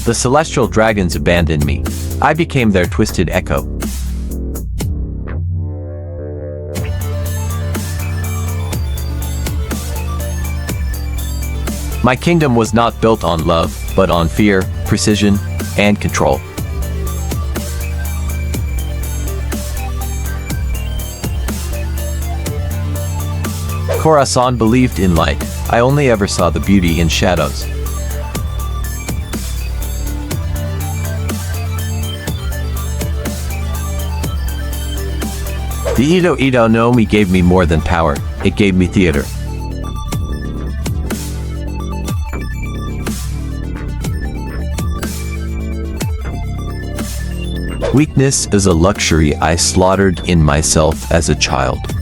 The celestial dragons abandoned me. I became their twisted echo. My kingdom was not built on love, but on fear, precision, and control. Corazon believed in light. I only ever saw the beauty in shadows. The Ito Ito no Mi gave me more than power, it gave me theater. Weakness is a luxury I slaughtered in myself as a child.